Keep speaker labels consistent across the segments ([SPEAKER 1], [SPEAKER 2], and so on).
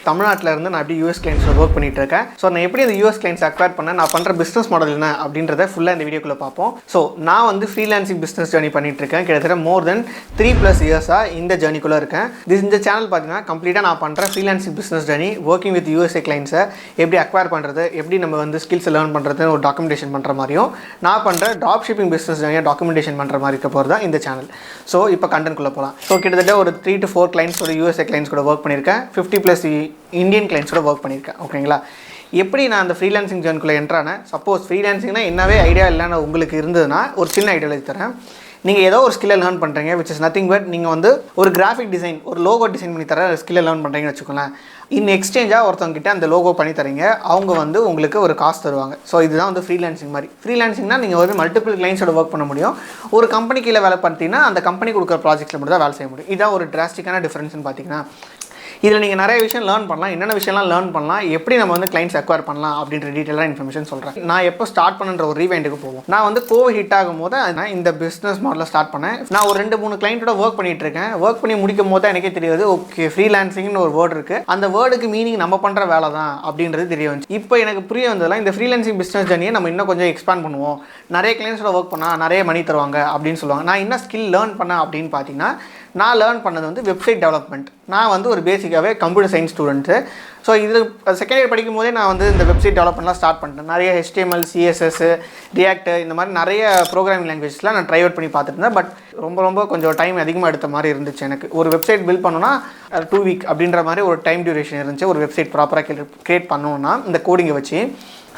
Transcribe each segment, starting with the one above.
[SPEAKER 1] தமிழ்நாட்டில் இருந்து நான் எப்படி யூஎஸ் கிளைண்ட்ஸில் ஒர்க் பண்ணிட்டு இருக்கேன். ஸோ நான் எப்படி இந்த யூஎஸ் கிளைண்ட்ஸ் அக்வயர் பண்ணேன், நான் பண்ணுற பிஸ்னஸ் மாடல் என்ன அப்படின்றத ஃபுல்லாக இந்த வீடியோக்குள்ளே பார்ப்போம். ஸோ நான் வந்து ஃப்ரீலான்சிங் பிஸ்னஸ் ஜர்னி பண்ணிட்டு இருக்கேன். கிட்டத்தட்ட மோர் தென் 3+ இயர்ஸாக இந்த ஜர்னிக்குள்ளே இருக்கேன். இந்த சேனல் பார்த்தீங்கன்னா கம்ப்ளீட்டாக நான் பண்ணுற freelancing business journey, working with USA கிளைண்ட்ஸை எப்படி அக்வயர் பண்ணுறது, எப்படி நம்ம வந்து ஸ்கில்ஸ் லேர்ன் பண்ணுறதுன்னு ஒரு டாக்குமெண்டேஷன் பண்ணுற மாதிரியும், நான் பண்ணுற ட்ராப் ஷிப்பிங் பிஸ்னஸ் ஜர்னியை டாக்குமெண்டேஷன் பண்ணுற மாதிரி இருக்க போகிறது தான் இந்த சேனல். ஸோ இப்போ கண்டென்ட்குள்ளே போகலாம். ஸோ கிட்டத்தட்ட ஒரு 3 to 4 கிளைண்ட்ஸ் ஒரு யூஎஸ்ஏ கிளைண்ட்ஸ் கூட ஒர்க் பண்ணியிருக்கேன். 50+ இந்தியன் கிளைண்ட்ஸோட ஒர்க் பண்ணியிருக்கேன். ஓகேங்களா, எப்படி நான் அந்த ஃப்ரீலான்சிங் ஜர்னிக்குள்ளே என்ட்ரானேன். சப்போஸ் ஃப்ரீலான்சிங்னா என்னவே ஐடியா இல்லைன்னு உங்களுக்கு இருந்ததுன்னா ஒரு சின்ன ஐடியாலஜி தரேன். நீங்கள் ஏதோ ஒரு ஸ்கில்லை லேர்ன் பண்ணுறீங்க, விச் இஸ் நத்திங் பட் நீங்கள் வந்து ஒரு கிராஃபிக் டிசைன், ஒரு லோகோ டிசைன் பண்ணி தர ஸ்கில்லை லேர்ன் பண்ணுறீங்கன்னு வச்சுக்கோங்களேன். இன் எக்ஸ்சேஞ்சாக ஒருத்தவங்கிட்ட அந்த லோகோ பண்ணி தரீங்க, அவங்க வந்து உங்களுக்கு ஒரு காசு தருவாங்க. ஸோ இதுதான் வந்து ஃப்ரீலான்சிங் மாதிரி. ஃப்ரீலான்சிங்னா நீங்கள் வந்து மல்டிபிள் கிளைண்ட்ஸோட ஒர்க் பண்ண முடியும். ஒரு கம்பெனி கீழே வேலை பார்த்தீங்கன்னா அந்த கம்பெனி கொடுக்குற ப்ராஜெக்ட்டில் மட்டும் தான் வேலை செய்ய முடியும். இதான் ஒரு டிராஸ்டிக்கான டிஃப்ரென்ஸ்னு பார்த்தீங்கன்னா, இதில் நீங்கள் நிறைய விஷயம் லேர்ன் பண்ணலாம். என்னென்ன விஷயம்லாம் லேர்ன் பண்ணலாம், எப்படி நம்ம வந்து கிளைண்ட்ஸ் அக்வயர் பண்ணலாம் அப்படின்ற டீட்டெயிலாக இன்ஃபர்மேஷன் சொல்கிறேன். நான் எப்போ ஸ்டார்ட் பண்ணுற ஒரு ரீவைண்டுக்கு போவோம். நான் வந்து கோவிட் ஹிட் ஆகும் போது நான் இந்த பிஸ்னஸ் மாடலில் ஸ்டார்ட் பண்ணேன். நான் ஒரு 2-3 கிளைண்ட்டோட ஒர்க் பண்ணிட்டு இருக்கேன். ஒர்க் பண்ணி முடிக்கும் போது எனக்கே தெரியாது, ஓகே ஃப்ரீலான்சிங்னு ஒரு வேர்டு இருக்குது, அந்த வேர்டுக்கு மீனிங் நம்ம பண்ணுற வேலை தான் அப்படின்றது தெரிய வந்துச்சு. இப்போ எனக்கு புரிய வந்ததெல்லாம் இந்த ஃப்ரீலான்சிங் பிஸ்னஸ் ஜர்னியை நம்ம இன்னும் கொஞ்சம் எக்ஸ்பேண்ட் பண்ணுவோம், நிறைய கிளைண்ட்ஸோட ஒர்க் பண்ணால் நிறைய மணி தருவாங்க அப்படின்னு சொல்லுவாங்க. நான் என்ன ஸ்கில் லேர்ன் பண்ணேன் அப்படின்னு பார்த்தீங்கன்னா, நான் லேர்ன் பண்ணது வந்து வெப்சைட் டெவலப்மெண்ட். நான் வந்து ஒரு பேசிக்காகவே கம்ப்யூட்டர் சயின்ஸ் ஸ்டூடெண்ட்டு. ஸோ இது செகண்ட் இயர் படிக்கும் போதே நான் வந்து இந்த வெப்சைட் டெவலப்மெண்ட்லாம் ஸ்டார்ட் பண்ணிட்டேன். நிறைய HTML, CSS, React இந்த மாதிரி நிறைய ப்ரோக்ராமிங் லாங்குவேஜஸ்லாம் நான் ட்ரை அவுட் பண்ணி பார்த்துருந்தேன். பட் ரொம்ப கொஞ்சம் டைம் அதிகமாக எடுத்த மாதிரி இருந்துச்சு. எனக்கு ஒரு வெப்சைட் பில்ட் பண்ணணும்னா 2 week அப்படின்ற மாதிரி ஒரு டைம் டியூரேஷன் இருந்துச்சு. ஒரு வெப்சைட் ப்ராப்பராக கிரியேட் பண்ணணும்னா இந்த கோடிங்கை வச்சு.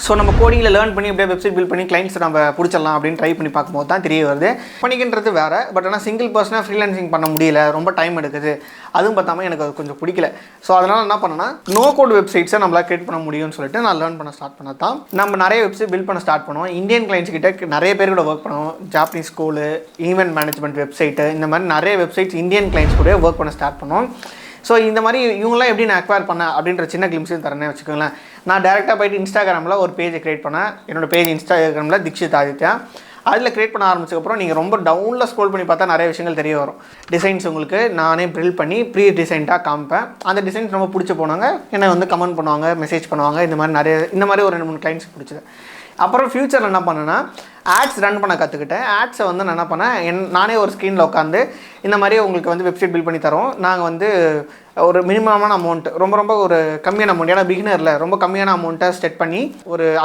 [SPEAKER 1] ஸோ நம்ம கோடிங்கில் லேர்ன் பண்ணி அப்படியே வெப்சைட் பில்ட் பண்ணி கிளைண்ட்ஸ் நம்ம பிடிச்சிடலாம் அப்படின்னு ட்ரை பண்ணி பார்க்கும்போது தான் தெரிய வருது, பண்ணிக்கின்றது வேறு. பட் ஆனால் சிங்கிள் பர்சனாக ஃப்ரீலான்சிங் பண்ண முடியல, ரொம்ப டைம் எடுக்குது. அதுவும் பார்த்தாமல் எனக்கு அது கொஞ்சம் பிடிக்கல. ஸோ அதனால் என்ன பண்ணேன்னா, நோ கோட் வெப்சைட்ஸை நம்மளால் கிரியேட் பண்ண முடியும்னு சொல்லிட்டு நான் லேர்ன் பண்ண ஸ்டார்ட் பண்ண தான் நம்ம நிறைய வெப்சைட் பில்ட் பண்ண ஸ்டார்ட் பண்ணுவோம். இந்தியன் கிளைண்ட்ஸ் கிட்ட நிறைய பேர் கூட ஒர்க் பண்ணுவோம். Japanese school, event management website, இந்த மாதிரி நிறைய வெப்சைட்ஸ் இந்தியன் கிளைண்ட்ஸ் கூட ஒர்க் பண்ண ஸ்டார்ட் பண்ணுவோம். ஸோ இந்த மாதிரி இவங்களாம் எப்படி நான் அக்வயர் பண்ணேன் அப்படின்ற சின்ன கிளிம்ஸையும் தரேன்னு வச்சுக்கோங்களேன். நான் டேரெக்டாக போய்ட்டு இன்ஸ்டாகிராமில் ஒரு பேஜை க்ரியேட் பண்ணேன். என்னோடய பேஜ் இன்ஸ்டாகிராமில் DikshitAdithya. அதில் க்ரியேட் பண்ண ஆரம்பிச்சதுக்கப்புறம் நீங்கள் ரொம்ப டவுனில் ஸ்க்ரோல் பண்ணி பார்த்தா நிறைய விஷயங்கள் தெரிய வரும். டிசைன்ஸ் உங்களுக்கு நானே பில்ட் பண்ணி ப்ரீ டிசைன்டாக காமிப்பேன். அந்த டிசைன்ஸ் ரொம்ப பிடிச்சி போனாங்க, என்னை வந்து கமெண்ட் பண்ணுவாங்க, மெசேஜ் பண்ணுவாங்க. இந்த மாதிரி ஒரு 2-3 கிளைண்ட்ஸ் பிடிச்சது. அப்புறம் ஃப்யூச்சரில் என்ன பண்ணேன்னா, ஆட்ஸ் ரன் பண்ண கற்றுக்கிட்டேன். ஆட்ஸை வந்து நான் என்ன பண்ணேன், நானே ஒரு ஸ்க்ரீனில் உட்காந்து இந்த மாதிரி உங்களுக்கு வந்து வெப்சைட் பில்ட் பண்ணி தரோம். நாங்கள் வந்து ஒரு மினிமமான அமௌண்ட், ரொம்ப ஒரு கம்மியான அமௌண்ட், ஏன்னா பிகினரில் ரொம்ப கம்மியான அமௌண்ட்டை செட் பண்ணி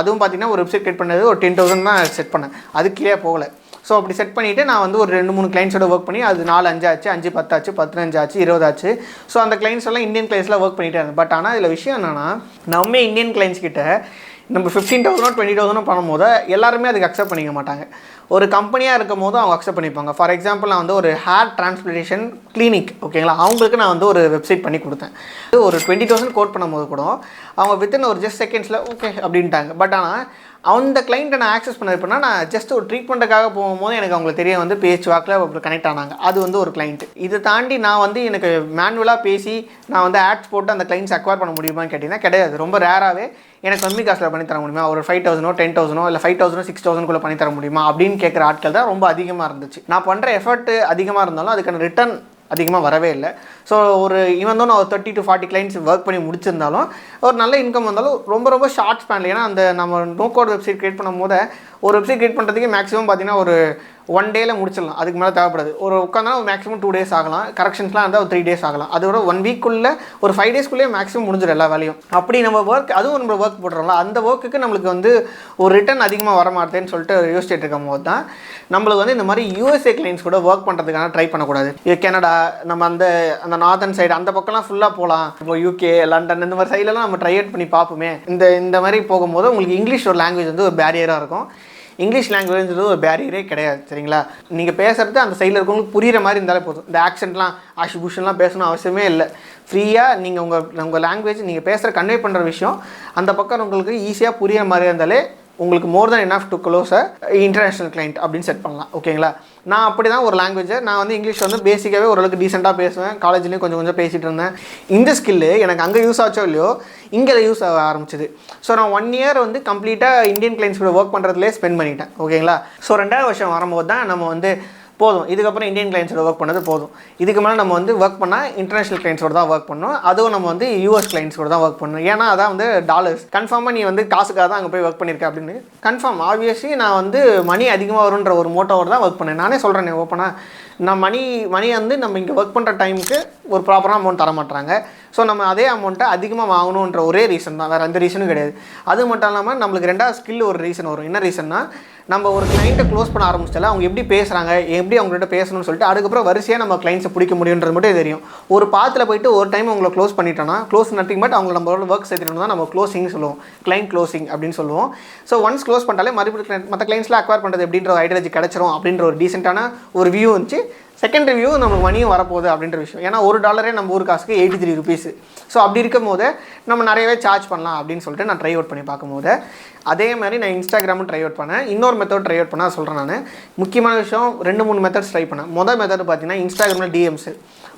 [SPEAKER 1] அதுவும் பார்த்தீங்கன்னா ஒரு வெப்சைட் கிரியேட் பண்ணது ஒரு 10,000 தான் செட் பண்ணேன். அது கீழே போகலை. ஸோ அப்படி செட் பண்ணிவிட்டு நான் வந்து ஒரு 2-3 கிளைண்ட்ஸோட ஒர்க் பண்ணி அது 4-5 ஆச்சு, 5-10 ஆச்சு, 15 ஆச்சு, 20 ஆச்சு. ஸோ அந்த கிளைண்ட்ஸ் எல்லாம் இந்தியன் கிளைண்ட்ஸில் ஒர்க் பண்ணிகிட்டே இருந்தேன். பட் ஆனால் இதில் விஷயம் என்னென்னா, நம்ம இந்தியன் கிளைண்ட்ஸ் கிட்ட நம்ம 15,000 20,000 பண்ணும்போது எல்லாருமே அதுக்கு அக்செப்ட் பண்ணிக்க மாட்டாங்க. ஒரு கம்பெனியாக இருக்கும் போது அவங்க அக்செப்ட் பண்ணிப்பாங்க. ஃபார் எக்ஸாம்பிள், நான் வந்து ஒரு ஹேர் டிரான்ஸ்பிளேஷன் கிளினிக், ஓகேங்களா, அவங்களுக்கு நான் வந்து ஒரு வெப்சைட் பண்ணி கொடுத்தேன். ஒரு 20,000 கோட் பண்ணும்போது கூட அவங்க வித்தின் ஒரு ஜஸ்ட் செகண்ட்ஸில் ஓகே அப்படின்ட்டாங்க. பட் ஆனால் அந்த கிளைண்ட்டை நான் ஆக்சஸ் பண்ணது எப்படின்னா, நான் ஜஸ்ட் ஒரு ட்ரீட்மெண்ட்டுக்காக போகும்போது எனக்கு அவங்களுக்கு தெரிய வந்து பேச்சு வாக்கில் கனெக்ட் ஆனாங்க. அது வந்து ஒரு கிளைண்ட்டு. இதை தாண்டி நான் வந்து எனக்கு மேனுவலாக பேசி நான் வந்து ஆட்ஸ் போட்டு அந்த கிளைண்ட்ஸ் அக்வயர் பண்ண முடியுமான்னு கேட்டிங்கன்னா கிடையாது. ரொம்ப ரேராகவே எனக்கு கம்மி காசில் பண்ணி தர முடியுமா, ஒரு 5,000 10,000 இல்லை 5,000 6,000 பண்ணி தர முடியுமா அப்படின்னு கேட்குற ஆட்கள் தான் ரொம்ப அதிகமாக இருந்துச்சு. நான் பண்ணுற எஃபர்ட் அதிகமாக இருந்தாலும் அதுக்கான ரிட்டர்ன் அதிகமாக வரவே இல்லை. ஸோ ஈவன் தான் நான் ஒரு 30 to 40 கிளைண்ட்ஸ் ஒர்க் பண்ணி முடிச்சிருந்தாலும் ஒரு நல்ல இன்கம் வந்தாலும் ரொம்ப ஷார்ட் ஸ்பேனில். ஏன்னா அந்த நம்ம நோ கோட் வெப்சைட் கிரியேட் பண்ணும் போது ஒரு வெப்சைட் கிரியேட் பண்ணுறதுக்கு மேக்ஸிமம் பார்த்தீங்கன்னா ஒரு 1 டேயில் முடிச்சிடலாம். அதுக்கு மேலே தேவைப்படுது. ஒரு உட்காந்தா மேக்ஸிமம் 2 days ஆகலாம். கரெக்ஷன்ஸ்லாம் இருந்தால் ஒரு 3 days ஆகலாம். அதோட 1 வீக்குள்ளே ஒரு 5 daysக்குள்ளேயே மேக்ஸிமம் முடிஞ்சிடும் எல்லா வேலையும். அப்படி நம்ம அதுவும் நம்ம ஒர்க் போட்டுறோம்ல, அந்த ஒர்க்குக்கு நம்மளுக்கு வந்து ஒரு ரிட்டர்ன் அதிகமாக வர மாட்டேன்னு சொல்லிட்டு யோசிச்சுட்டு இருக்கும் போது தான் நம்மளுக்கு வந்து இந்த மாதிரி யூஎஸ்ஏ கிளைண்ட்ஸ் கூட ஒர்க் பண்ணுறதுக்கான ட்ரை பண்ணக்கூடாது. இது கனடா, நம்ம அந்த நார்த்தன் சைடு அந்த பக்கம்லாம் ஃபுல்லாக போகலாம். இப்போ UK, லண்டன் இந்த மாதிரி சைட்லலாம் நம்ம ட்ரை அவுட் பண்ணி பார்ப்போமே. இந்த மாதிரி போகும்போது உங்களுக்கு இங்கிலீஷ் ஒரு லாங்குவேஜ் வந்து ஒரு பேரியராக இருக்கும். இங்கிலீஷ் லாங்குவேஜ்ன்றது ஒரு பேரியரே கிடையாது, சரிங்களா. நீங்கள் பேசுகிறது அந்த சைடில் இருக்கவங்களுக்கு புரிகிற மாதிரி இருந்தாலே போதும். இந்த ஆக்சென்ட்லாம் ஆஷிபூஷன்லாம் பேசணும் அவசியமே இல்லை. ஃப்ரீயாக நீங்கள் உங்கள் லாங்குவேஜ் நீங்கள் பேசுகிற கன்வே பண்ணுற விஷயம் அந்த பக்கம் உங்களுக்கு ஈஸியாக புரிகிற மாதிரி இருந்தாலே உங்களுக்கு more than enough to close international client அப்படின்னு செட் பண்ணலாம், ஓகேங்களா. நான் அப்படி தான் ஒரு லாங்குவேஜை நான் வந்து இங்கிலீஷ் வந்து பேசிக்காகவே ஓரளவுக்கு டீசெண்டாக பேசுவேன். காலேஜ்லேயும் கொஞ்சம் பேசிகிட்டு இருந்தேன். இந்த ஸ்கில்லு எனக்கு அங்கே யூஸ் ஆச்சோ இல்லையோ இங்கே யூஸ் ஆக ஆரம்பிச்சிது. ஸோ நான் 1 year வந்து கம்ப்ளீட்டாக இந்தியன் கிளைண்ட்ஸ் கூட ஒர்க் பண்ணுறதுலேயே ஸ்பெண்ட் பண்ணிட்டேன், ஓகேங்களா. ஸோ 2வது வருஷம் வரும்போது தான் நம்ம வந்து போதும், இதுக்கப்புறம் இந்தியன் கிளைண்ட்ஸோட ஒர்க் பண்ணது போதும். இதுக்கு மேலே நம்ம வந்து ஒர்க் பண்ணால் இன்டர்நேஷனல் கிளைண்ட்ஸோட தான் ஒர்க் பண்ணணும். அதுவும் நம்ம வந்து யூஎஸ் கிளைண்ட்ஸோட தான் ஒர்க் பண்ணணும். ஏன்னா அதான் வந்து டாலர்ஸ். கன்ஃபார்மாக நீ வந்து காசுக்காக தான் அங்கே போய் ஒர்க் பண்ணியிருக்க அப்படின்னு கன்ஃபார்ம். ஆப்வியஸ்லி நான் வந்து மணி அதிகமாக வரும்ன்ற ஒரு மோட்டோவோட தான் ஒர்க் பண்ணேன். நானே சொல்கிறேன் ஓப்பனாக, நான் மணி வந்து நம்ம இங்கே ஒர்க் பண்ணுற டைமுக்கு ஒரு ப்ராப்பராக அமௌண்ட் தர மாட்டாங்க. ஸோ நம்ம அதே அமௌண்ட்டை அதிகமாக வாங்கணுன்ற ஒரே ரீசன் தான், வேறு எந்த ரீசனும் கிடையாது. அது மட்டும் இல்லாமல் நம்மளுக்கு ரெண்டாவது ஸ்கில் ஒரு ரீசன் வரும். என்ன ரீசன்னா, நம்ம ஒரு கிளைண்ட்டை க்ளோஸ் பண்ண ஆரம்பிச்சிட்டால அவங்க எப்படி பேசுகிறாங்க, எப்படி அவங்கள்ட்ட பேசணும்னு சொல்லிட்டு அதுக்கப்புறம் வரிசையாக நம்ம கிளைண்ட்ஸை பிடிக்க முடியுன்றது மட்டும் தெரியும். ஒரு பாத்தில் போயிட்டு ஒரு டைம் அவங்கள க்ளோஸ் பண்ணிட்டோன்னா, க்ளோஸ் நத்திங் பட் அவங்கள நம்மளோட ஒர்க் சேர்த்துட்டோம் தான் நம்ம க்ளோசிங் சொல்லுவோம், கிளைண்ட் க்ளோசிங் அப்படின்னு சொல்லுவோம். ஸோ ஒன்ஸ் க்ளோஸ் பண்ணிட்டாலே மறுபடியும் மற்ற கிளைண்ட்ஸ்லாம் அக்வயர் பண்ணுறது எப்படின்ற ஐடியாலஜி கிடச்சிரும் அப்படின்ற ஒரு டீசென்ட்டான ஒரு வியூ வந்துச்சு. செகண்ட் ரிவ்யூ நமக்கு மணியும் வரப்போகுது அப்படின்ற விஷயம். ஏன்னா $1 நம்ம ஊர் காசுக்கு 83 rupees. ஸோ அப்படி இருக்கும் போது நம்ம நிறையவே சார்ஜ் பண்ணலாம் அப்படின்னு சொல்லிட்டு நான் ட்ரை அவுட் பண்ணி பார்க்கும்போது அதே மாதிரி நான் இன்ஸ்டாகிராமும் ட்ரை அவுட் பண்ணேன். இன்னொரு மெத்தட் ட்ரை அவுட் பண்ண சொல்கிறேன். நான் முக்கியமான விஷயம் 2-3 மெத்தட்ஸ் ட்ரை பண்ணேன். மொதல் மெத்தட் பார்த்தீங்கன்னா இன்ஸ்டாகிராமில் டிஎம்ஸ்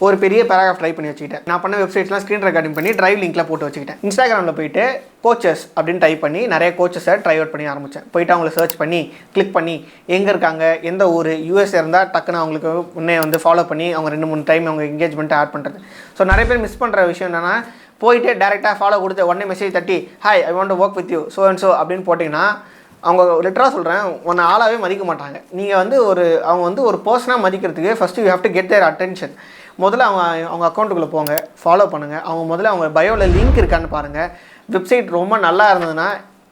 [SPEAKER 1] ஒரு பெரிய பேராகிராஃப் ட்ரை பண்ணி வச்சுக்கிட்டேன். நான் பண்ண வெப்சைட்ஸ்லாம் ஸ்க்ரீன் ரெக்கார்டிங் பண்ணி ட்ரைவ் லிங்க்கில் போட்டு வச்சுக்கிட்டேன். இன்ஸ்டாகிராமில் போயிட்டு கோச்சஸ் அப்படின்னு டைப் பண்ணி நிறைய கோச்சஸை ட்ரை அவுட் பண்ணி ஆரம்பித்தேன். போயிட்டு அவங்கள சர்ச் பண்ணி கிளிக் பண்ணி எங்கே இருக்காங்க, எந்த ஊர், யூஎஸ் இருந்தால் டக்குன்னு அவங்களுக்கு முன்னே வந்து ஃபாலோ பண்ணி அவங்க 2-3 டைம் அவங்க என்கேஜ்மெண்ட்டை ஆட் பண்ணுறது. ஸோ நிறைய பேர் மிஸ் பண்ணுற விஷயம் என்னென்னா, போயிட்டு டேரெக்டாக ஃபாலோ கொடுத்து உடனே மெசேஜ் தட்டி hi I want to work with you so and so அப்படின்னு போட்டிங்கன்னா அவங்க லிட்டராக சொல்கிறேன் ஒன்று ஆளாகவே மதிக்க மாட்டாங்க. நீங்கள் வந்து அவங்க வந்து ஒரு பர்சனாக மதிக்கிறதுக்கு first you have to get their attention. முதல்ல அவங்க அக்கௌண்ட்டுக்குள்ளே போங்க, ஃபாலோ பண்ணுங்கள். அவங்க முதல்ல அவங்க பயோவில் லிங்க் இருக்கான்னு பாருங்கள். வெப்சைட் ரொம்ப நல்லா இருந்ததுன்னா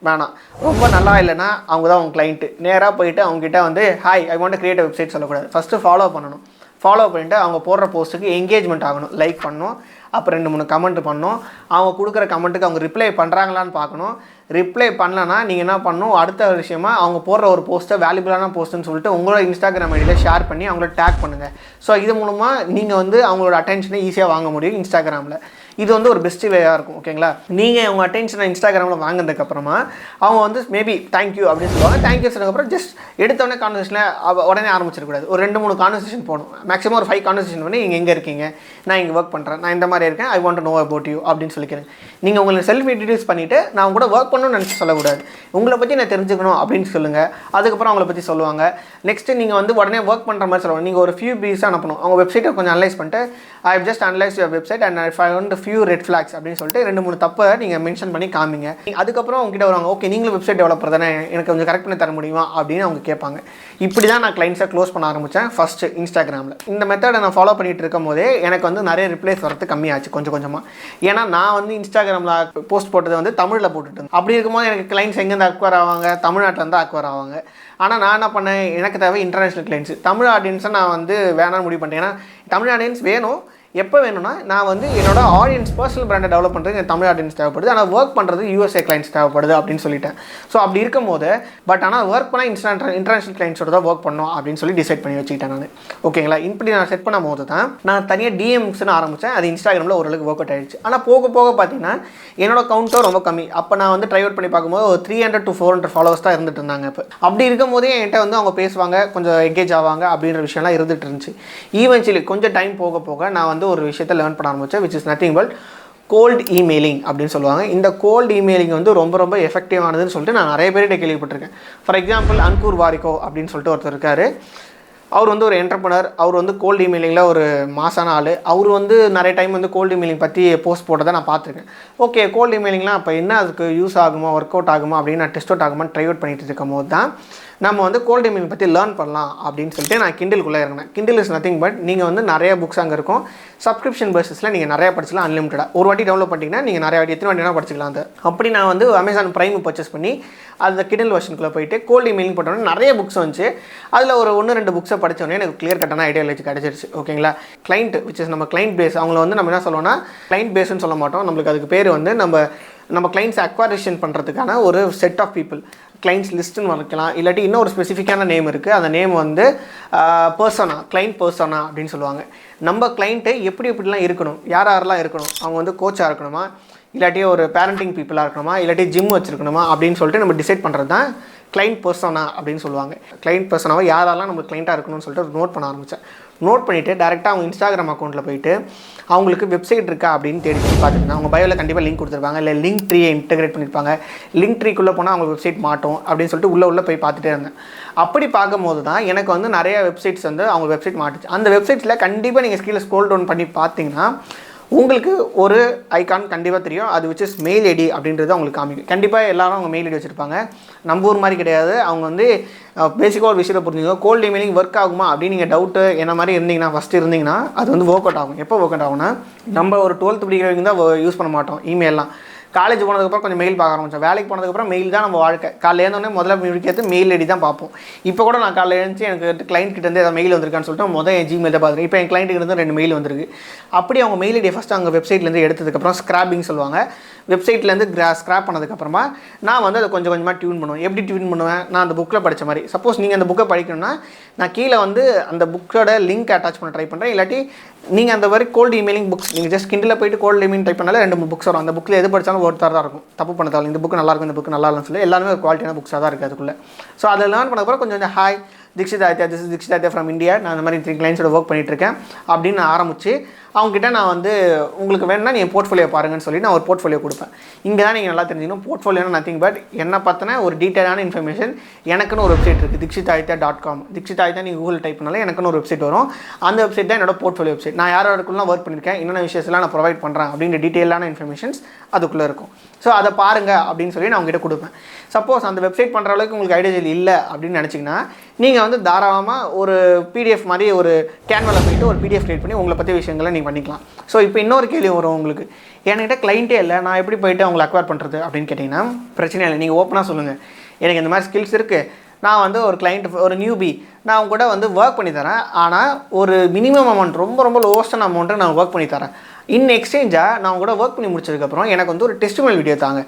[SPEAKER 1] வேணாம், ரொம்ப நல்லா இல்லைன்னா அவங்க தான் அவங்க கிளைண்ட்டு. நேராக போயிட்டு அவங்ககிட்ட வந்து hi I want to create website சொல்லக்கூடாது. ஃபஸ்ட்டு ஃபாலோ பண்ணணும். ஃபாலோ பண்ணிவிட்டு அவங்க போடுற போஸ்ட்டுக்கு என்கேஜ்மெண்ட் ஆகணும், லைக் பண்ணணும், அப்புறம் 2-3 கமெண்ட் பண்ணணும். அவங்க கொடுக்குற கமெண்ட்டுக்கு அவங்க ரிப்ளை பண்ணுறாங்களான்னு பார்க்கணும். ரிப்ளை பண்ணலன்னா நீங்கள் என்ன பண்ணணும், அடுத்த விஷயமா அவங்க போடுற ஒரு போஸ்ட்டை வேல்யூபிளான போஸ்ட்டுன்னு சொல்லிட்டு உங்களோட இன்ஸ்டாகிராம் ஐடியில் ஷேர் பண்ணி அவங்கள டேக் பண்ணுங்கள். ஸோ இது மூலமாக நீங்கள் வந்து அவங்களோட அட்டென்ஷனை ஈஸியாக வாங்க முடியும் இன்ஸ்டாகிராமில். இது வந்து ஒரு பெஸ்ட் வேயாக இருக்கும். ஓகேங்களா, நீங்கள் அவங்க அட்டென்ஷனை இன்ஸ்டாகிராமில் வாங்கினதுக்கப்புறமா அவங்க வந்து மேபி தேங்க்யூ அப்படின்னு சொல்லுவாங்க. தேங்க்யூ சொன்னதுக்கப்புறம் ஜஸ்ட் எடுத்தோடனே கான்வர்சேஷனில் உடனே ஆரம்பிச்சிடக்கூடாது. ஒரு 2-3 கான்வர்சேஷன் போகணும். மேக்ஸிமம் ஒரு 5 கான்வர்சேஷன் பண்ணி நீங்கள் எங்கே இருக்கீங்க, நான் இங்கே ஒர்க் பண்ணுறேன், நான் இந்த மாதிரி இருக்கேன், I want to know about you அப்படின்னு சொல்லிக்கிறேன். நீங்கள் உங்களை செல்ஃப் இன்ட்ரடியூஸ் பண்ணிவிட்டு நான் கூட ஒர்க் பண்ணணும்னு நினச்சி சொல்லக்கூடாது. உங்களை பற்றி நான் தெரிஞ்சுக்கணும் அப்படின்னு சொல்லுங்கள். அதுக்கப்புறம் அவங்கள பற்றி சொல்லுவாங்க. நெக்ஸ்ட்டு நீங்கள் வந்து உடனே ஒர்க் பண்ணுற மாதிரி சொல்லுவாங்க. நீங்கள் ஒரு ஃபியூ பீஸாக அனுப்பணும். அவங்க வெப்சைட்டை கொஞ்சம் அனலைஸ் பண்ணிட்டு I have just analyse your website and I found few red flags அப்படின்னு சொல்லிட்டு 2-3 தப்பை நீங்கள் மென்ஷன் பண்ணி காமிங்க. அதுக்கப்புறம் அவங்ககிட்ட வருவாங்க, ஓகே நீங்களும் வெப்சைட் டெவலப்பர் தானே, எனக்கு கொஞ்சம் கரெக்ட் பண்ணி தர முடியுமா அப்படின்னு அவங்க கேட்பாங்க. இப்படி தான் நான் கிளைண்ட்ஸை க்ளோஸ் பண்ண ஆரம்பித்தேன் ஃபஸ்ட்டு இன்ஸ்டாகிராமில். இந்த மெத்தடை நான் ஃபாலோ பண்ணிகிட்டு இருக்கும் போதே எனக்கு வந்து நிறைய ரிப்ளைஸ் வரது கம்மியாச்சு கொஞ்சம் கொஞ்சமாக. ஏன்னா நான் வந்து இன்ஸ்டாகிராமில் போஸ்ட் போட்டது வந்து தமிழில் போட்டுட்டு அப்படி இருக்கும்போது எனக்கு கிளைண்ட்ஸ் எங்கேருந்து அக்வயர் ஆவாங்க, தமிழ்நாட்டிலேருந்து அக்வயர் ஆவாங்க. ஆனால் நான் என்ன பண்ணேன், எனக்கு தேவை இன்டர்நேஷ்னல் கிளைண்ட்ஸ். தமிழ் ஆடியன்ஸை நான் வந்து வேணாம்னு முடிவு பண்ணிட்டேன். ஏன்னா தமிழ் ஆடியன்ஸ் வேணும். எப்போ வேணும்னா நான் வந்து என்னோட ஆடியன்ஸ் பர்சனல் பிராண்டை டெவலப் பண்ணுறது எனக்கு தமிழ் ஆடியன்ஸ் தேவைப்படுது, ஆனால் ஒர்க் பண்ணுறது யூஎஸ்ஏ கிளைண்ட்ஸ் தேவைப்படுது அப்படின்னு சொல்லிட்டேன். ஸோ அப்படி இருக்கும் போது ஆனால் ஒர்க் பண்ணால் இன்டர்நேஷனல் கிளைண்ட்ஸோட தான் ஒர்க் பண்ணணும் அப்படின்னு சொல்லி டிசைட் பண்ணி வச்சுக்கிட்டேன் நான். ஓகேங்களா, இப்படி நான் செட் பண்ணும் போது தான் நான் தனியாக டிஎம்ஸ்னு ஆரம்பித்தேன். அது இன்ஸ்டாகிராமில் ஓரளவுக்கு ஒர்க் அவுட் ஆகிடுச்சு. ஆனால் போக போக பார்த்தீங்கன்னா என்னோட கவுண்ட்டும் ரொம்ப கம்மி. அப்போ நான் வந்து ட்ரை அவுட் பண்ணி பார்க்கும்போது ஒரு 300 to 400 ஃபாலோவர்ஸ் தான் இருந்துட்டு இருந்தாங்க. இப்போ அப்படி இருக்கும் போதே என்கிட்ட வந்து அவங்க பேசுவாங்க, கொஞ்சம் என்கேஜ் ஆவாங்க அப்படின்ற விஷயம்லாம் இருந்துட்டு இருந்துச்சு. ஈவென்ச்சுவலி கொஞ்சம் டைம் போக போக நான் வந்து ஒரு விஷயத்தை லேர்ன் பண்ண ஆரம்பித்தேன், which is nothing but cold emailing அப்படின்னு சொல்லுவாங்க. இந்த கோல்ட் இமெயிலிங் வந்து ரொம்ப ரொம்ப எஃபெக்டிவானதுன்னு சொல்லிட்டு நான் நிறைய பேர்கிட்ட கேள்விப்பட்டிருக்கேன். ஃபார் எக்ஸாம்பிள் அன்கூர் வாரிக்கோ அப்படின்னு சொல்லிட்டு ஒருத்தர் இருக்கார். அவர் வந்து ஒரு என்டர்பிரனர். அவர் வந்து கோல்டு இமெயிலிங்கில் ஒரு மாசான ஆள். அவர் வந்து நிறைய டைம் வந்து கோல்டு இமெயிலிங் பற்றி போஸ்ட் போட்டதை நான் பார்த்துருக்கேன். ஓகே, கோல்டு இமெயிலிங்லாம் அப்போ என்ன அதுக்கு யூஸ் ஆகுமா, ஒர்க் அவுட் ஆகுமா அப்படின்னு நான் டெஸ்ட் அவுட் ஆகுமான்னு ட்ரை அவுட் பண்ணிட்டு இருக்கும் போது தான் நம்ம வந்து கோல்டு இமெயிலிங் பற்றி லேர்ன் பண்ணலாம் அப்படின்னு சொல்லிட்டு நான் கிண்டிலுக்குள்ளே இறங்கினேன். கிண்டில் இஸ் நத்திங் பட் நீங்கள் வந்து நிறைய புக்ஸ் அங்கே இருக்கும். சப்ஸ்கிரிப்ஷன் பேசிஸில் நீங்கள் நிறையா படிச்சிக்கலாம், அன்லிமிட்டடாக. ஒரு வாட்டி டவுன்லோட் பண்ணிட்டீங்கன்னா நீங்கள் நிறைய வாட்டி எத்தனை வாட்டி வேணால் படிச்சிக்கலாம். அது அப்படி நான் வந்து அமேசான் ப்ரைம் பர்ச்சேஸ் பண்ணி அந்த கிண்டில் வெர்ஷனுக்குள்ளே போயிட்டு கோல்டு இமெயிலிங் போட்டோன்னே நிறைய புக்ஸ் வந்துச்சு. அதில் ஒரு 1-2 புக்ஸை படித்தோடனே எனக்கு கிளியர் கட்டான ஐடியாலஜி கிடச்சிருச்சு. ஓகேங்களா, கிளைண்ட் விச் இஸ் நம்ம கிளைண்ட் பேஸ். அவங்கள வந்து நம்ம என்ன சொல்லுவோம்னா கிளைண்ட் பேஸ்ன்னு சொல்ல மாட்டோம். நம்மளுக்கு அதுக்கு பேர் வந்து நம்ம கிளைண்ட்ஸ் அக்வாரிஷன் பண்ணுறதுக்கான ஒரு செட் ஆஃப் பீப்புள். கிளைண்ட்ஸ் லிஸ்ட்டுன்னு வைக்கலாம், இல்லாட்டி இன்னொரு ஸ்பெசிஃபிக்கான நேம் இருக்குது. அந்த நேம் வந்து பர்சனா, கிளைண்ட் பர்சனா அப்படின்னு சொல்லுவாங்க. நம்ம கிளைண்ட்டு எப்படிலாம் இருக்கணும், யாரெல்லாம் இருக்கணும், அவங்க வந்து கோச்சாக இருக்கணுமா, இல்லாட்டி ஒரு பேரண்டிங் பீப்புளாக இருக்கணுமா, இல்லாட்டி ஜிம் வச்சுருக்கணுமா அப்படின்னு சொல்லிட்டு நம்ம டிசைட் பண்ணுறது தான் கிளைண்ட் பர்சனா அப்படின்னு சொல்லுவாங்க. கிளைண்ட் பர்சனாவை யாரெல்லாம் நம்ம கிளைண்ட்டாக இருக்கணும்னு சொல்லிட்டு ஒரு நோட் பண்ண ஆரம்பித்தேன். நோட் பண்ணிவிட்டு டேரெக்டாக அவங்க இன்ஸ்டாகிராம் அக்கௌண்ட்டில் போயிட்டு அவங்களுக்கு வெப்சைட் இருக்கா அப்படின்னு தேடி பார்த்துருந்தேன். அவங்க பயோவில் கண்டிப்பாக லிங்க் கொடுத்துருப்பாங்க, இல்லை லிங்க் ட்ரீயை இன்டெகிரேட் பண்ணியிருப்பாங்க. லிங்க் ட்ரீக்குள்ளே போனால் அவங்க வெப்சைட் மாட்டோம் அப்படின்னு சொல்லிட்டு உள்ளே போய் பார்த்துட்டே இருந்தேன். அப்படி பார்க்கும்போது தான் எனக்கு வந்து நிறைய வெப்சைட்ஸ் வந்து அவங்க வெப்சைட் மாட்டுச்சு. அந்த வெப்சைட்ஸில் கண்டிப்பாக நீங்கள் கீழே ஸ்க்ரோல் டவுன் பண்ணி பார்த்தீங்கன்னா உங்களுக்கு ஒரு ஐகான் கண்டிப்பாக தெரியும். அது விச் இஸ் மெயில் ஐடி அப்படின்றது அவங்களுக்கு காமிக்கும். கண்டிப்பாக எல்லாரும் அவங்க மெயில் ஐடி வச்சுருப்பாங்க. நம்ம ஊர் மாதிரி கிடையாது. அவங்க வந்து பேசிக்காக ஒரு விஷயத்தை புரிஞ்சுக்கோ, கோல்டு இமெயிலிங் ஒர்க் ஆகுமா அப்படின்னு நீங்கள் டவுட்டு என்ன மாதிரி இருந்தீங்கன்னா ஃபஸ்ட்டு இருந்தீங்கன்னா அது வந்து ஒர்க் அவுட் ஆகும். எப்போ ஒர்க் அவுட் ஆகும்னா, நம்ம ஒரு 12th படிக்கிறவங்க தான் யூஸ் பண்ண மாட்டோம் இமெயிலெலாம். காலேஜ் போனதுக்கப்புறம் கொஞ்சம் மெயில் பார்க்க ஆரம்பித்தோம். வேலைக்கு போனதுக்கப்புறம் மெயில் தான் நம்ம வாழ்க்கை. காலையில் எழுந்தோடனே முதல்ல முடிக்கிறது மெயில் ஐடி தான் பார்ப்போம். இப்போ கூட நான் காலையில் எழுந்துச்சு எனக்கு கிளைண்ட் கிட்டேருந்து ஏதாவது மெயில் வந்திருக்கான்னு சொல்லிட்டு என் ஜிமெயில் தான் பார்த்துருக்கேன். இப்போ என் கிளைண்ட்டுக்கு 2 மெயில் வந்திருக்கு. அப்படி அவங்க மெயில் ஐடியை ஃபஸ்ட்டு அவங்க வெப்சைட்லேருந்து எடுத்ததுக்கப்புறம் ஸ்க்ராப்பிங் சொல்லுவாங்க. வெப்சைட்லேருந்து ஸ்க்ராப் பண்ணதுக்கப்புறமா நான் வந்து அதை கொஞ்சம் கொஞ்சமாக டியூன் பண்ணுவேன். எப்படி டியூன் பண்ணுவேன்? நான் அந்த புக்கில் படித்த மாதிரி. சப்போஸ் நீங்கள் அந்த புக்கை படிக்கணும்னா நான் கீழே வந்து அந்த புக்கோட லிங்க் அட்டாச் பண்ண ட்ரை பண்ணுறேன். இல்லாட்டி நீங்கள் அந்த மாதிரி கோல்டு இமெயிலிங் புக்ஸ் நீங்கள் ஜஸ்ட் கிண்டில் போய்ட்டு கோல்டு இமெயில் டைப் பண்ணாலே 2 புக்ஸ் வரும். அந்த புக்கில் எது படித்தாலும் ஒரு தரம் தான் இருக்கும். தப்பு பண்ண தேவை. இந்த புக்கு நல்லாயிருக்கும், இந்த புக்கு நல்லா இல்லைன்னு சொல்லி எல்லாருமே ஒரு குவாலிட்டியான புக்ஸாக தான் இருக்குது அதுக்குள்ளே. ஸோ அதை லேர்ன் பண்ணதுக்கப்புறம் கொஞ்சம் hi DikshitAdithya, this is DikshitAdithya from India. நான் அந்த மாதிரி 3 கிளைண்ட்ஸோட ஒர்க் பண்ணிகிட்ருக்கேன் அப்படின்னு ஆரம்பித்து அவங்ககிட்ட நான் வந்து உங்களுக்கு வேணும்னா நீங்கள் போர்ட்ஃபோலியோ பாருங்கன்னு சொல்லி நான் ஒரு போர்ட்ஃபோலியோ கொடுப்பேன். இங்கே தான் நீங்கள் நல்லா தெரிஞ்சுக்கணும். போர்ட்ஃபோலியோனா நத்திங் பட் என்ன பார்த்தினா ஒரு டீட்டெயிலான இன்ஃபர்மேஷன். எனக்குன்னு ஒரு வெப்சைட் இருக்குது, DikshitAdithya.com. DikshitAdithya நீங்கள் கூகுள் டைப் பண்ணாலே எனக்குன்னு ஒரு வெப்சைட் வரும். அந்த வெப்சைட் தான் என்னோட போர்ட்ஃபோலியோ வெப்சைட். நான் யாருக்குலாம் ஒர்க் பண்ணியிருக்கேன், என்னென்ன விஷயத்தெல்லாம் நான் ப்ரொவைட் பண்ணுறேன் அப்படின்ற டீட்டெயிலான இன்ஃபர்மேஷன்ஸ் அதுக்குள்ளே இருக்கும். ஸோ அதை பாருங்கள் அப்படின்னு சொல்லி நான் உங்ககிட்ட கொடுப்பேன். சப்போஸ் அந்த வெப்சைட் பண்ணுற அளவுக்கு உங்களுக்கு ஐடியா இல்லை அப்படின்னு நினச்சிங்கன்னா நீங்கள் வந்து தாராளமாக ஒரு பிடிஎஃப் மாதிரி ஒரு கேன்வாவில் போய்ட்டு ஒரு பிடிஎஃப் கிரியேட் பண்ணி உங்களை பற்றி விஷயங்களை நீங்கள் பண்ணிக்கலாம். ஸோ இப்போ இன்னொரு கேள்வி வரும் உங்களுக்கு, என்கிட்ட கிளைண்ட்டே இல்லை, நான் எப்படி போய்ட்டு அவங்களை அக்வயர் பண்ணுறது அப்படின்னு கேட்டிங்கன்னா பிரச்சனை இல்லை. நீங்கள் ஓப்பனாக சொல்லுங்கள், எனக்கு இந்த மாதிரி ஸ்கில்ஸ் இருக்குது, நான் வந்து ஒரு கிளைண்ட் ஒரு நியூபி நான் அவங்க கூட வந்து ஒர்க் பண்ணி தரேன், ஆனால் ஒரு மினிமம் அமௌண்ட் ரொம்ப லோவஸ்டான அமௌண்ட்டு நான் ஒர்க் பண்ணி தரேன். இன் எக்ஸ்சேஞ்சாக நான் கூட ஒர்க் பண்ணி முடிச்சதுக்கப்புறம் எனக்கு வந்து ஒரு டெஸ்டிமோனியல் வீடியோ தாங்க.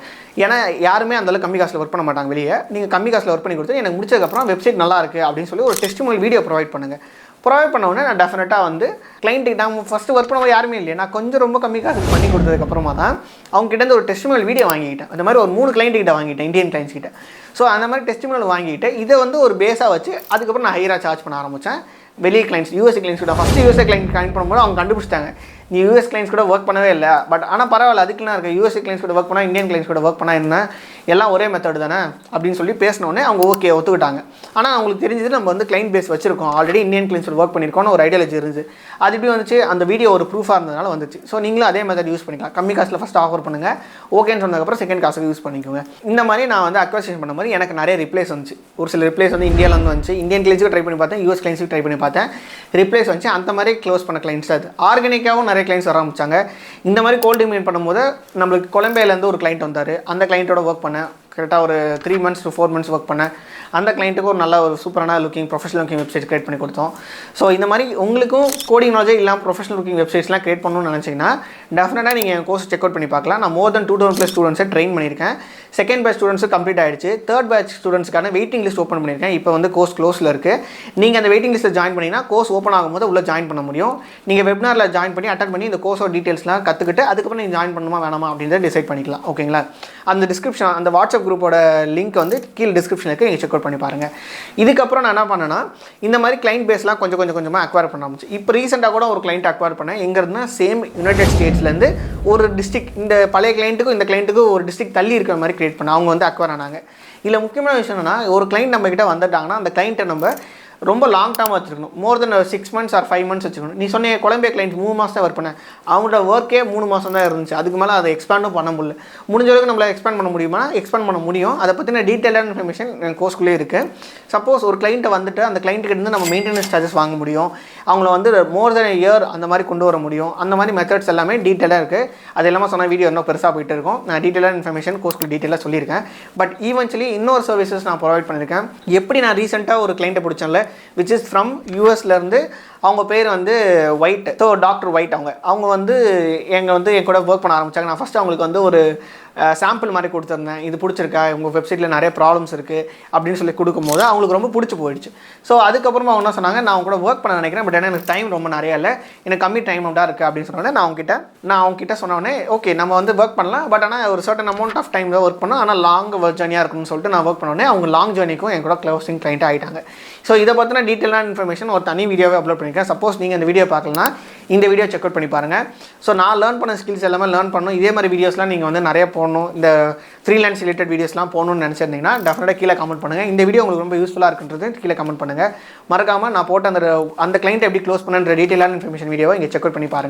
[SPEAKER 1] ஏன்னா யாருமே அந்தளவு கம்மி காசில் ஒர்க் பண்ண மாட்டாங்க வெளியே. நீங்கள் கம்மி காசில் ஒர்க் பண்ணி கொடுத்து எனக்கு முடிச்சதுக்கப்புறம் வெப்சைட் நல்லா இருக்குது அப்படின்னு சொல்லி ஒரு டெஸ்டிமோனியல் வீடியோ ப்ரொவைட் பண்ணுங்கள். ப்ரொவைட் பண்ண உடனே நான் டெஃபினட்டாக வந்து கிளைண்ட்டுக்கு நான் ஃபஸ்ட்டு ஒர்க் பண்ண யாருமே இல்லையா, நான் கொஞ்சம் ரொம்ப கம்மி காசுக்கு பண்ணி கொடுத்ததுக்கப்புறமா தான் அவங்க கிட்டேருந்து ஒரு டெஸ்டிமோனியல் வீடியோ வாங்கிக்கிட்டேன். அந்த மாதிரி ஒரு 3 கிளைண்ட்டுக்கிட்ட வாங்கிட்டேன், இந்தியன் கிளைண்ட்ஸ் கிட்ட. ஸோ அந்த மாதிரி டெஸ்டிமோனியல் வாங்கிட்டு இதை வந்து ஒரு பேஸாக வச்சு அதுக்கப்புறம் நான் ஹையராக சார்ஜ் பண்ண ஆரம்பித்தேன். வெளியே கிளைண்ட்ஸ் யூஎஸ்ஏ கிளைண்ட்ஸ் கூட ஃபஸ்ட்டு யூஎஸ்ஏ கிளைண்ட் கனெக்ட் பண்ணும்போது அவங்க கண்டுபிடிச்சிட்டாங்க நீ யூஎஸ் கிளைண்ட்ஸ் கூட ஒர்க் பண்ணவே இல்லை. பட் ஆனால் பரவாயில்ல, அதுக்குலாம் இருக்குது. யூஎஸ்ஏ கிளைண்ட்ஸ் கூட ஒர்க் பண்ணால் இந்தியன் கிளைண்ட்ஸ் கூட ஒர்க் பண்ணால் என்ன எல்லாம் ஒரே மெத்தட் தானே அப்படின்னு சொல்லி பேசினோடனே அவங்க ஓகே ஒத்துக்கிட்டாங்க. ஆனால் அவங்களுக்கு தெரிஞ்சது நம்ம வந்து கிளைண்ட் பேஸ் வச்சிருக்கோம், ஆல்ரெடி இந்தியன் கிளைண்ட்ஸ் ஒர்க் பண்ணியிருக்கோம்னு ஒரு ஐடியாலஜி இருந்துச்சு. அது எப்படி வந்துச்சு, அந்த வீடியோ ஒரு ப்ரூஃபாக இருந்ததுனால வந்துச்சு. ஸோ நீங்களும் அதே மெத்தட் யூஸ் பண்ணிக்கலாம். கம்மி காசில் ஃபஸ்ட் ஆஃபர் பண்ணுங்கள், ஓகேன்னு சொன்னதுக்கப்புறம் செகண்ட் காசுக்கு யூஸ் பண்ணிக்கோங்க. இந்த மாதிரி நான் வந்து அக்வசிஷன் பண்ண மாதிரி எனக்கு நிறைய ரிப்ளைஸ் வந்துச்சு. ஒரு சில ரிப்ளைஸ் வந்து இந்தியாவிலேருந்து வந்துச்சு, இந்தியன் கிளைண்ட்ஸுக்கு ட்ரை பண்ணி பார்த்தேன், யூஎஸ் கிளைண்ட்ஸுக்கு ட்ரை பண்ணி பார்த்தேன், ரிப்ளைஸ் வந்துச்சு. அந்த மாதிரி க்ளோஸ் பண்ண கிளைண்ட்ஸ் அது ஆர்கானிக்காகவும் நிறைய கிளைண்ட்ஸ் வர ஆரம்பிச்சாங்க. இந்த மாதிரி கோல்டு இமெயில் பண்ணும்போது நம்மளுக்கு கொலம்பியாவிலேருந்து ஒரு கிளைண்ட் வந்தார். அந்த கிளைண்ட்டோட ஒர்க் பண்ணேன். கரெக்டாக ஒரு 3 months to 4 months ஒர்க் பண்ணேன். அந்த கிளைண்ட்டுக்கு ஒரு நல்ல ஒரு சூப்பரான looking professional looking website create பண்ணி கொடுத்தோம். ஸோ இந்த மாதிரி உங்களுக்கும் கோடிங் நாலேஜே இல்லாமல் ப்ரொஃபஷனல் லுக்கிங் வெப்சைட்ஸ்லாம் கிரியேட் பண்ணணும்னு நினச்சிங்கன்னா டெஃபினட்டாக நீங்கள் என் கோர்ஸ் செக் அவுட் பண்ணி பார்க்கலாம். நான் more than 2000+ ஸ்டூடெண்ட்ஸை ட்ரெயின் பண்ணியிருக்கேன். செகண்ட் பேட்ச் ஸ்டூடெண்ட்ஸு கம்ப்ளீட் ஆகிடுச்சு. தேர்ட் பேட்ச் ஸ்டூடெண்ட்ஸ்க்கான வெயிட்டிங் லிஸ்ட் ஓப்பன் பண்ணியிருக்கேன். இப்போ வந்து கோர்ஸ் க்ளோஸில் இருக்குது. நீங்கள் அந்த வெயிட்டிங் லிஸ்ட்டில் ஜாயின் பண்ணிங்கன்னா கோர்ஸ் ஓப்பன் ஆகும்போது உள்ளே ஜாயின் பண்ண முடியும். நீங்கள் வெப்னாரில் ஜாயின் பண்ணி அட்டன் பண்ணி இந்த கோர்ஸோட டீட்டெயில்ஸ்லாம் கற்றுக்கிட்டு அதுக்கப்புறம் நீங்கள் ஜாயின் பண்ணணுமா வேணாமா அப்படின்றத டிசைட் பண்ணிக்கலாம். ஓகேங்களா? அந்த டிஸ்கிரிப்ஷன் அந்த வாட்ஸ்அப் குரூப்போட லிங்க் வந்து கீழே டிஸ்கிரிப்ஷன் இருக்குது, நீங்கள் செக் அவுட் பண்ணி பாருங்கள். இதுக்கப்புறம் நான் என்ன பண்ணேன்னா இந்த மாதிரி கிளைண்ட் பேஸ்லாம் கொஞ்சமாக அக்வயர் பண்ண ஆரம்பிச்சு. இப்போ ரீசெண்டாக கூட ஒரு கிளைண்ட் அக்வயர் பண்ணேன். எங்கே இருந்தா சேம் யுனைடெட் ஸ்டேட்ஸ்லேருந்து ஒரு டிஸ்ட்ரிக்ட், இந்த பழைய கிளைண்ட்டுக்கும் இந்த கிளைண்ட்டுக்கும் ஒரு டிஸ்ட்ரிக்ட் தள்ளி இருக்கிற மாதிரி கிரியேட் பண்ண அவங்க வந்து அக்வயர் ஆனாங்க. இல்லை முக்கியமான விஷயம் என்னன்னா, ஒரு கிளைண்ட் நம்ம கிட்ட வந்துட்டாங்கன்னா அந்த கிளைண்ட்டை நம்ம ரொம்ப லாங் டேர்மாக வச்சுருக்கணும். மோர் தென் 6 months or 5 months வச்சுக்கணும். நீ சொன்ன கொலம்பியா கிளைண்ட் 3 மாதம் தான் ஒர்க் பண்ணேன். அவங்களோட ஒர்க்கே 3 மாதம் தான் இருந்துச்சு. அதுக்கு மேலே அதை எக்ஸ்பேண்டும் பண்ண முடியல. முடிஞ்ச அளவுக்கு நம்மளை எக்ஸ்பேண்ட் பண்ண முடியுமா? எக்ஸ்பேண்ட் பண்ண முடியும். அதை பற்றின டீட்டெயிலான இன்ஃபர்மேஷன் என் கோர்ஸ்குள்ளே இருக்குது. சப்போஸ் ஒரு கிளைண்ட்டை வந்துட்டு அந்த கிளைண்ட்டுக்கு இருந்து நம்ம மெயின்டெனன்ஸ் சார்ஜஸ் வாங்க முடியும், அவங்கள வந்து மோர் தென் இயர் அந்த மாதிரி கொண்டு வர முடியும். அந்த மாதிரி மெத்தட்ஸ் எல்லாமே டீட்டெயிலாக இருக்குது. அது எல்லாமே சொன்ன வீடியோ இன்னும் பெருசாக போயிட்டு இருக்கும். நான் டீட்டெயிலான இன்ஃபர்மேஷன் கோர்ஸ்குள்ளே டீட்டெயிலாக சொல்லியிருக்கேன். பட் ஈவென்ச்சுவலி இன்னொரு சர்வீசஸ் நான் ப்ரொவைட் பண்ணியிருக்கேன். எப்படி நான் ரீசெண்டாக ஒரு கிளைண்ட்டை பிடிச்சேன்ல, விச் இஸ் ஃப்ரம் யூஎஸ்லேருந்து அவங்க பேர் வந்து ஒயிட். ஸோ டாக்டர் ஒயிட் அவங்க வந்து என் கூட ஒர்க் பண்ண ஆரம்பித்தாங்க. நான் ஃபஸ்ட்டு அவங்களுக்கு வந்து ஒரு சாம்பிள் மாதிரி கொடுத்துருந்தேன். இது பிடிச்சிருக்கா, உங்கள் வெப்சைட்டில் நிறைய ப்ராப்ளம்ஸ் இருக்குது அப்படின்னு சொல்லி கொடுக்கும்போது அவங்களுக்கு ரொம்ப பிடிச்சி போயிடுச்சு. ஸோ அதுக்கப்புறமா அவங்க என்ன சொன்னாங்க, நான் அவங்க கூட ஒர்க் பண்ண நினைக்கிறேன், பட் ஏன்னா எனக்கு டைம் ரொம்ப நிறையா இல்லை, எனக்கு கம்மி டைம் தான் இருக்குது அப்படின்னு சொன்னோன்னே நான் அவங்ககிட்ட சொன்னோடனே ஓகே நம்ம வந்து ஒர்க் பண்ணலாம், பட் ஆனால் ஒரு சர்டன் அமௌண்ட் ஆஃப் டைம் தான் ஒர்க் பண்ணோம், ஆனால் லாங் ஜர்னியாக இருக்குன்னு சொல்லிட்டு நான் ஒர்க் பண்ணோடனே அவங்க லாங் ஜர்னிக்கும் என் கூட க்ளோசிங் கிளைண்ட் ஆகிட்டாங்க. ஸோ இதை பற்றின டீட்டெயிலான இன்ஃபர்மேஷன் ஒரு தனி வீடியோவே அப்லோட் பண்ணியிருக்கேன். சப்போஸ் நீங்கள் இந்த வீடியோ பார்க்கலன்னா இந்த வீடியோ செக் அவுட் பண்ணி பாருங்கள். ஸோ நான் லேர்ன் பண்ண ஸ்கில்ஸ் எல்லாமே லேர்ன் பண்ணணும். இதே மாதிரி வீடியோஸ்லாம் நீங்கள் வந்து நிறைய போடணும், இந்த ஃப்ரீலான்ஸ் ரிலேட்டட் வீடியோஸ்லாம் போகணும்னு நினச்சிருந்தீங்கன்னா டெஃபினட்டாக கீழே கமெண்ட் பண்ணுங்கள். இந்த வீடியோ உங்களுக்கு ரொம்ப யூஸ்ஃபுல்லாக இருக்குன்றது கீழே கமெண்ட் பண்ணுங்கள். மறக்காமல் நான் போட்ட அந்த கிளைண்ட் எப்படி க்ளோஸ் பண்ணுன்ற டீட்டெயிலான இன்ஃபர்மேஷன் வீடியோவை இங்கே செக் அவுட் பண்ணி பாருங்கள்.